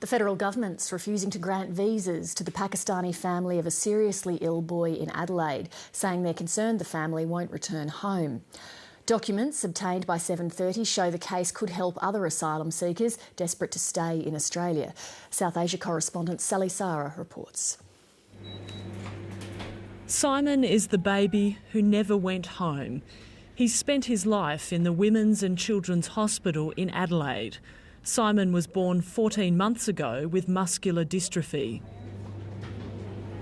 The federal government's refusing to grant visas to the Pakistani family of a seriously ill boy in Adelaide, saying they're concerned the family won't return home. Documents obtained by 7:30 show the case could help other asylum seekers desperate to stay in Australia. South Asia correspondent Sally Sarah reports. Simon is the baby who never went home. He's spent his life in the Women's and Children's Hospital in Adelaide. Simon was born 14 months ago with muscular dystrophy.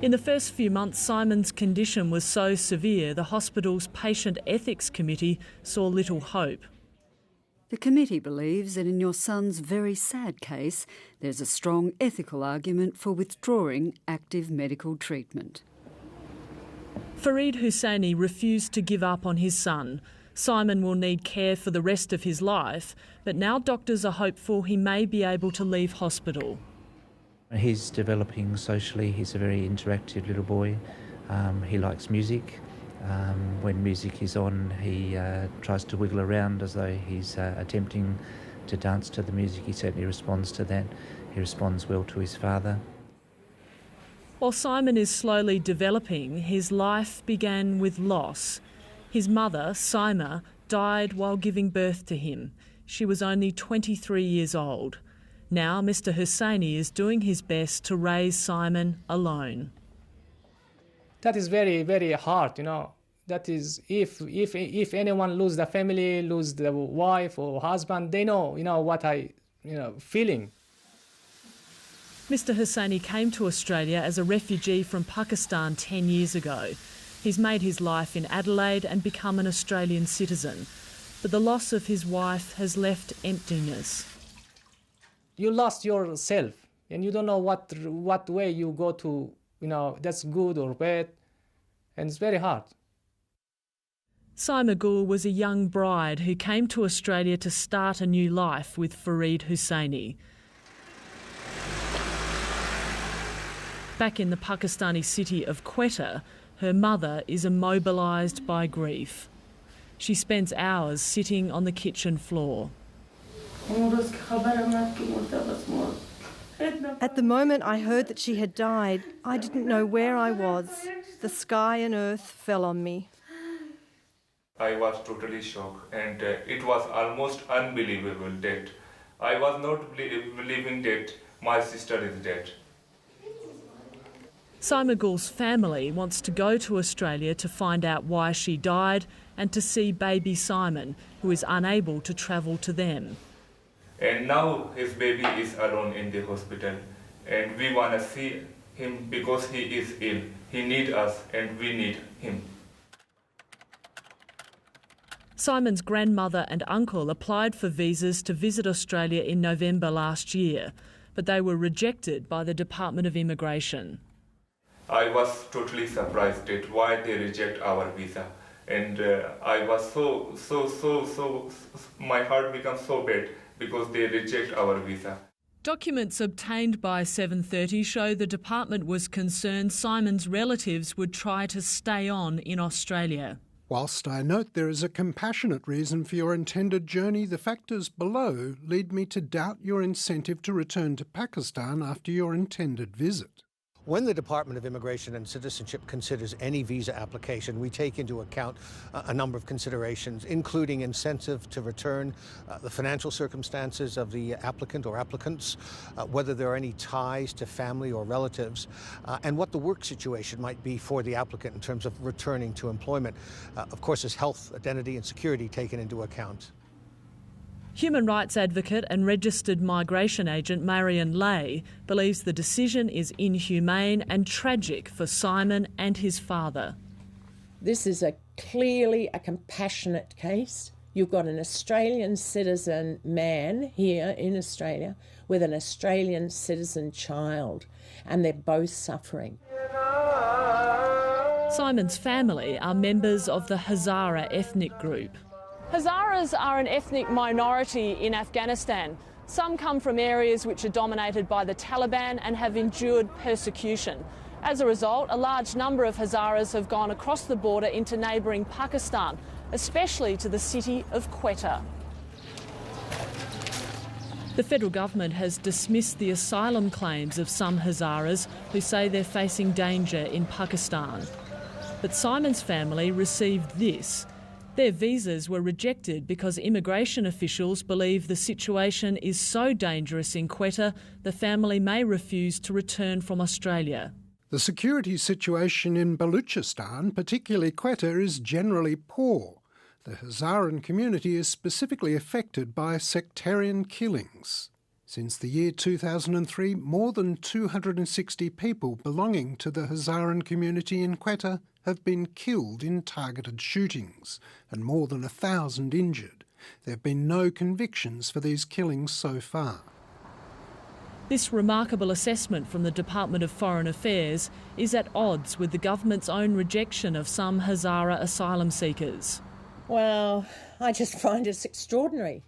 In the first few months, Simon's condition was so severe the hospital's Patient Ethics Committee saw little hope. The committee believes that in your son's very sad case, there's a strong ethical argument for withdrawing active medical treatment. Fareed Husseini refused to give up on his son. Simon will need care for the rest of his life, but now doctors are hopeful he may be able to leave hospital. He's developing socially. He's a very interactive little boy. He likes music. When music is on, he tries to wiggle around as though he's attempting to dance to the music. He certainly responds to that. He responds well to his father. While Simon is slowly developing, his life began with loss. His mother, Saima, died while giving birth to him. She was only 23 years old. Now Mr Husseini is doing his best to raise Simon alone. That is very, very hard, That is, if anyone lose the family, lose the wife or husband, they know, what feeling. Mr Husseini came to Australia as a refugee from Pakistan 10 years ago. He's made his life in Adelaide and become an Australian citizen. But the loss of his wife has left emptiness. You lost yourself and you don't know what way you go to, that's good or bad, and it's very hard. Saima Gul was a young bride who came to Australia to start a new life with Fareed Husseini. Back in the Pakistani city of Quetta, her mother is immobilised by grief. She spends hours sitting on the kitchen floor. At the moment I heard that she had died, I didn't know where I was. The sky and earth fell on me. I was totally shocked, and it was almost unbelievable that I was not believing that my sister is dead. Saima Gul's family wants to go to Australia to find out why she died and to see baby Simon, who is unable to travel to them. And now his baby is alone in the hospital, and we want to see him because he is ill. He needs us and we need him. Simon's grandmother and uncle applied for visas to visit Australia in November last year, but they were rejected by the Department of Immigration. I was totally surprised at why they reject our visa, and I was so my heart becomes so bad because they reject our visa. Documents obtained by 7:30 show the department was concerned Simon's relatives would try to stay on in Australia. Whilst I note there is a compassionate reason for your intended journey, the factors below lead me to doubt your incentive to return to Pakistan after your intended visit. When the Department of Immigration and Citizenship considers any visa application, we take into account a number of considerations, including incentive to return, the financial circumstances of the applicant or applicants, whether there are any ties to family or relatives, and what the work situation might be for the applicant in terms of returning to employment. Of course, there's health, identity and security taken into account. Human rights advocate and registered migration agent Marion Lay believes the decision is inhumane and tragic for Simon and his father. This is clearly a compassionate case. You've got an Australian citizen man here in Australia with an Australian citizen child, and they're both suffering. Simon's family are members of the Hazara ethnic group. Hazaras are an ethnic minority in Afghanistan. Some come from areas which are dominated by the Taliban and have endured persecution. As a result, a large number of Hazaras have gone across the border into neighbouring Pakistan, especially to the city of Quetta. The federal government has dismissed the asylum claims of some Hazaras who say they're facing danger in Pakistan. But Simon's family received this. Their visas were rejected because immigration officials believe the situation is so dangerous in Quetta the family may refuse to return from Australia. The security situation in Baluchistan, particularly Quetta, is generally poor. The Hazaran community is specifically affected by sectarian killings. Since the year 2003, more than 260 people belonging to the Hazaran community in Quetta have been killed in targeted shootings, and more than 1,000 injured. There have been no convictions for these killings so far. This remarkable assessment from the Department of Foreign Affairs is at odds with the government's own rejection of some Hazara asylum seekers. Well, I just find it extraordinary.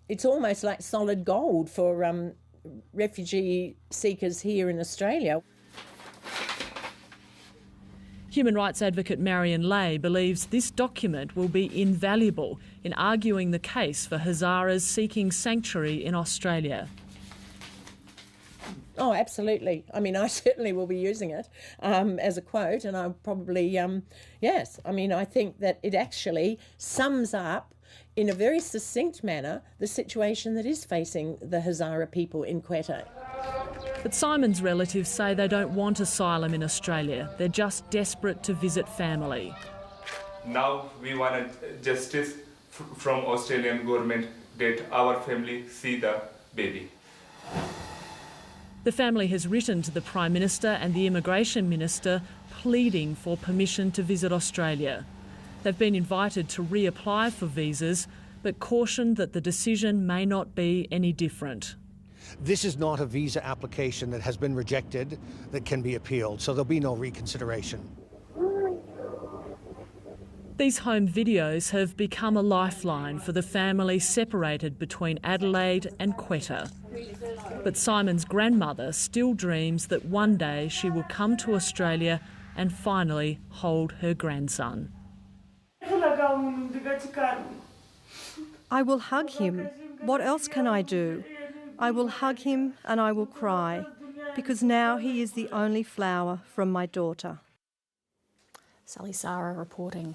It's almost like solid gold for refugee seekers here in Australia. Human rights advocate Marion Lay believes this document will be invaluable in arguing the case for Hazaras seeking sanctuary in Australia. Oh, absolutely. I mean, I certainly will be using it as a quote, and I'll probably, yes. I mean, I think that it actually sums up in a very succinct manner the situation that is facing the Hazara people in Quetta. But Simon's relatives say they don't want asylum in Australia. They're just desperate to visit family. Now we want justice from Australian government that our family see the baby. The family has written to the Prime Minister and the Immigration Minister pleading for permission to visit Australia. They've been invited to reapply for visas, but cautioned that the decision may not be any different. This is not a visa application that has been rejected that can be appealed, so there'll be no reconsideration. These home videos have become a lifeline for the family separated between Adelaide and Quetta. But Simon's grandmother still dreams that one day she will come to Australia and finally hold her grandson. I will hug him. What else can I do? I will hug him and I will cry, because now he is the only flower from my daughter. Sally Sarah reporting.